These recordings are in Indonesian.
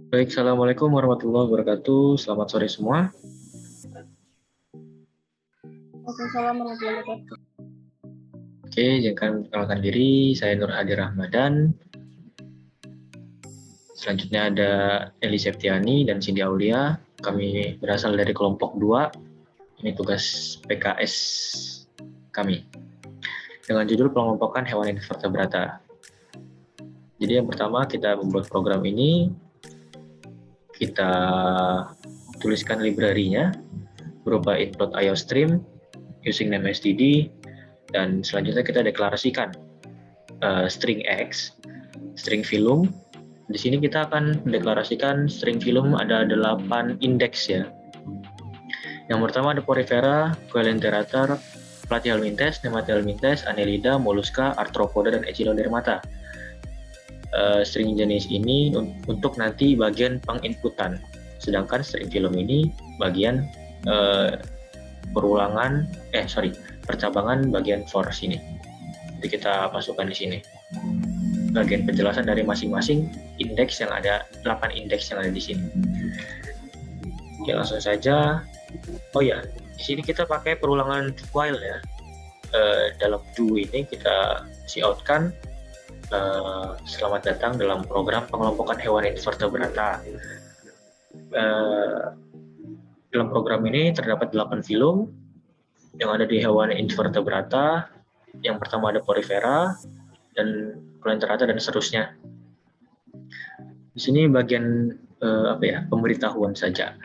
Baik, Assalamualaikum warahmatullahi wabarakatuh. Selamat sore semua. Waalaikumsalam warahmatullahi wabarakatuh. Oke, izinkan perkenalkan diri, saya Nur Hadi Rahmadan. Selanjutnya ada Eli Septiani dan Cindy Aulia. Kami berasal dari kelompok 2. Ini tugas PKS kami. Dengan judul pengelompokan hewan invertebrata. Jadi yang pertama kita membuat program ini, kita tuliskan library-nya berupa input.io stream using name std, dan selanjutnya kita deklarasikan string X, string filum. Di sini kita akan mendeklarasikan string filum ada 8 indeks ya. Yang pertama ada Porifera, Coelenterator, Platyhelminthes, Nemathelminthes, Annelida, Mollusca, Arthropoda, dan Echinodermata. String jenis ini untuk nanti bagian penginputan, sedangkan string filum ini bagian percabangan bagian for sini. Jadi kita masukkan di sini bagian penjelasan dari masing-masing indeks yang ada, 8 indeks yang ada di sini. Oke, langsung saja. Oh ya, di sini kita pakai perulangan while ya. Dalam do ini kita coutkan selamat datang dalam program pengelompokan hewan invertebrata. Dalam program ini terdapat 8 filum yang ada di hewan invertebrata. Yang pertama ada Porifera dan Coelenterata dan seterusnya. Di sini bagian pemberitahuan saja.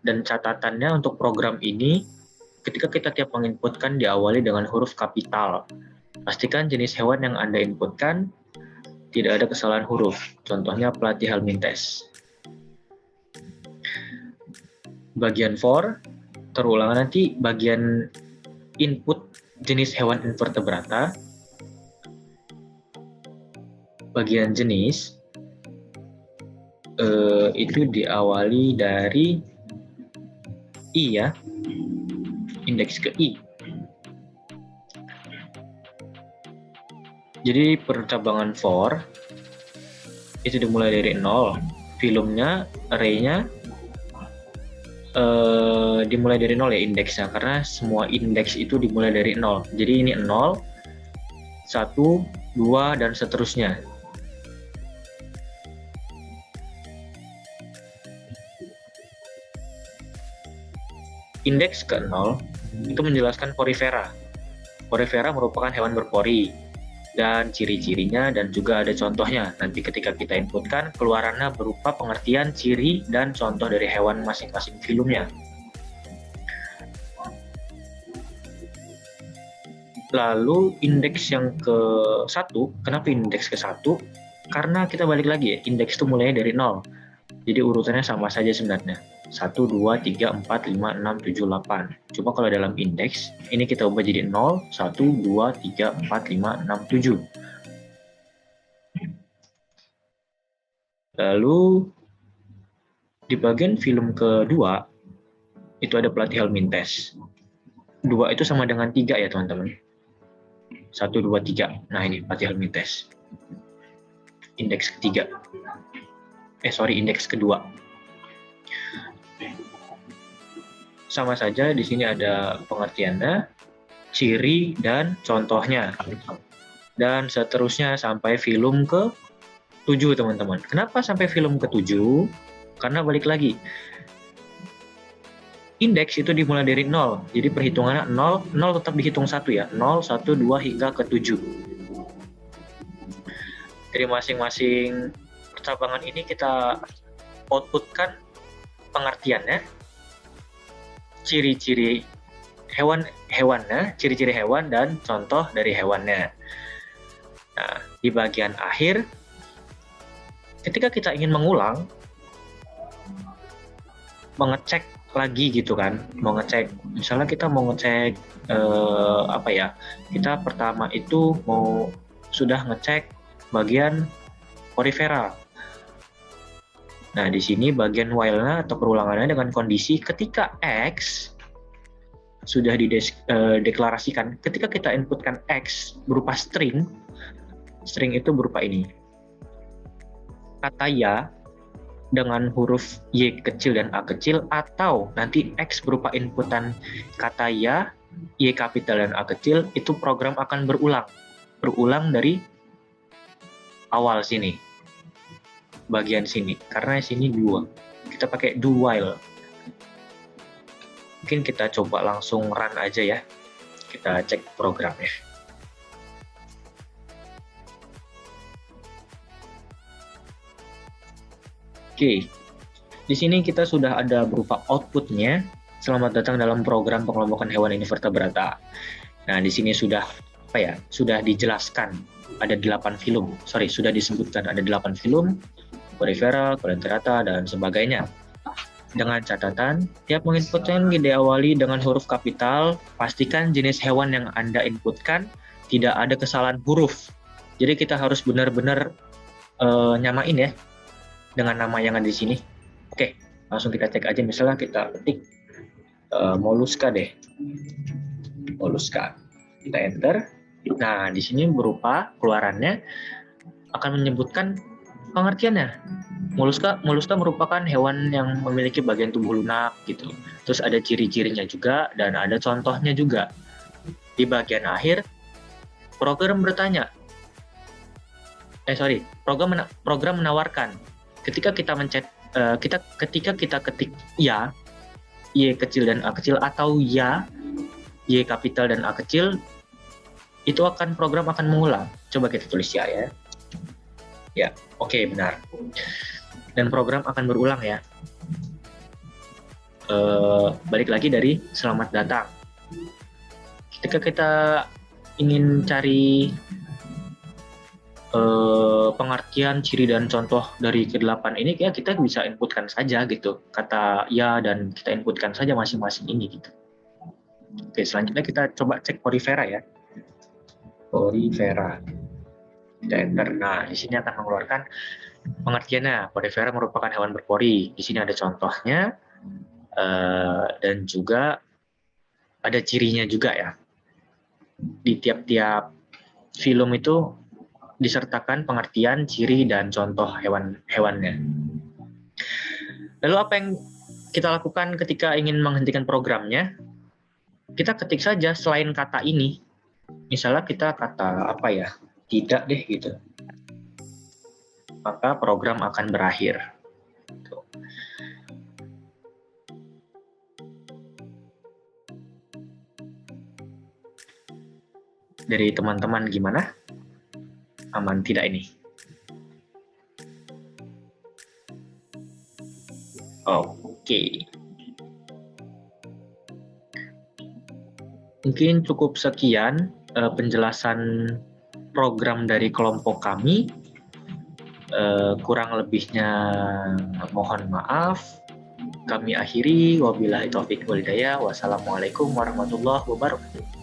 Dan catatannya untuk program ini, ketika kita tiap menginputkan diawali dengan huruf kapital. Pastikan jenis hewan yang Anda inputkan tidak ada kesalahan huruf. Contohnya Platyhelminthes. Bagian for, terulang nanti bagian input jenis hewan invertebrata. Bagian jenis itu diawali dari I ya, indeks ke I. Jadi percabangan for itu dimulai dari 0, filumnya, array-nya dimulai dari 0 ya indeksnya, karena semua indeks itu dimulai dari 0. Jadi ini 0, 1, 2, dan seterusnya. Indeks ke-0 itu menjelaskan Porifera. Porifera merupakan hewan berpori dan ciri-cirinya, dan juga ada contohnya. Nanti ketika kita inputkan, keluarannya berupa pengertian, ciri, dan contoh dari hewan masing-masing filumnya. Lalu indeks yang ke-1, kenapa indeks ke-1? Karena kita balik lagi ya, indeks itu mulainya dari 0. Jadi urutannya sama saja sebenarnya. 1, 2, 3, 4, 5, 6, 7, 8. Cuma kalau dalam indeks, ini kita ubah jadi 0, 1, 2, 3, 4, 5, 6, 7. Lalu di bagian film kedua, itu ada Platyhelminthes. 2 itu sama dengan 3 ya teman-teman. 1, 2, 3. Nah ini Platyhelminthes. Indeks ketiga. Indeks kedua. Sama saja di sini ada pengertiannya, ciri, dan contohnya. Dan seterusnya sampai film ke-7 teman-teman. Kenapa sampai film ke-7? Karena balik lagi, indeks itu dimulai dari 0. Jadi perhitungannya 0 tetap dihitung 1 ya. 0, 1, 2 hingga ke-7. Dari masing-masing percabangan ini kita outputkan pengertiannya, ciri-ciri hewannya, ciri-ciri hewan, dan contoh dari hewannya. Nah, di bagian akhir, ketika kita ingin mengulang, mengecek lagi gitu kan, mau ngecek, misalnya kita mau ngecek kita pertama itu sudah ngecek bagian Porifera. Nah, di sini bagian while-nya atau perulangannya dengan kondisi ketika X sudah dideklarasikan. Ketika kita inputkan X berupa string itu berupa ini. Kata ya dengan huruf Y kecil dan A kecil, atau nanti X berupa inputan kata ya, Y kapital dan A kecil, itu program akan berulang dari awal sini, bagian sini, karena sini 2. Kita pakai do while. Mungkin kita coba langsung run aja ya. Kita cek programnya. Oke, di sini kita sudah ada berupa outputnya. Selamat datang dalam program pengelompokan hewan invertebrata. Nah, di sini sudah sudah dijelaskan ada 8 film. Sudah disebutkan ada 8 film, Porifera, Coelenterata, dan sebagainya. Dengan catatan, tiap menginputkan diawali dengan huruf kapital, pastikan jenis hewan yang Anda inputkan tidak ada kesalahan huruf. Jadi kita harus benar-benar nyamain ya dengan nama yang ada di sini. Oke, langsung kita cek aja. Misalnya kita ketik Mollusca deh. Mollusca. Kita enter. Nah, di sini berupa keluarannya akan menyebutkan pengertiannya. Mollusca merupakan hewan yang memiliki bagian tubuh lunak gitu. Terus ada ciri-cirinya juga dan ada contohnya juga. Di bagian akhir program bertanya. Program menawarkan ketika kita ketika kita ketik ya, Y kecil dan A kecil, atau ya, Y kapital dan A kecil, itu program akan mengulang. Coba kita tulis ya. Ya, oke, benar. Dan program akan berulang ya. Balik lagi dari selamat datang. Ketika kita ingin cari pengertian, ciri, dan contoh dari ke-8 ini, ya kita bisa inputkan saja gitu kata ya, dan kita inputkan saja masing-masing ini gitu. Oke, selanjutnya kita coba cek Porifera ya. Porifera. Kita enter. Nah, di sini akan mengeluarkan pengertiannya. Porifera merupakan hewan berpori. Di sini ada contohnya dan juga ada cirinya juga ya. Di tiap-tiap film itu disertakan pengertian, ciri, dan contoh hewannya. Lalu apa yang kita lakukan ketika ingin menghentikan programnya? Kita ketik saja selain kata ini. Misalnya kita kata tidak deh gitu. Maka program akan berakhir. Dari teman-teman gimana? Aman tidak ini? Oke. Mungkin cukup sekian penjelasan program dari kelompok kami. Kurang lebihnya mohon maaf. Kami akhiri. Wabillahi taufiq wal hidayah. Wassalamualaikum warahmatullahi wabarakatuh.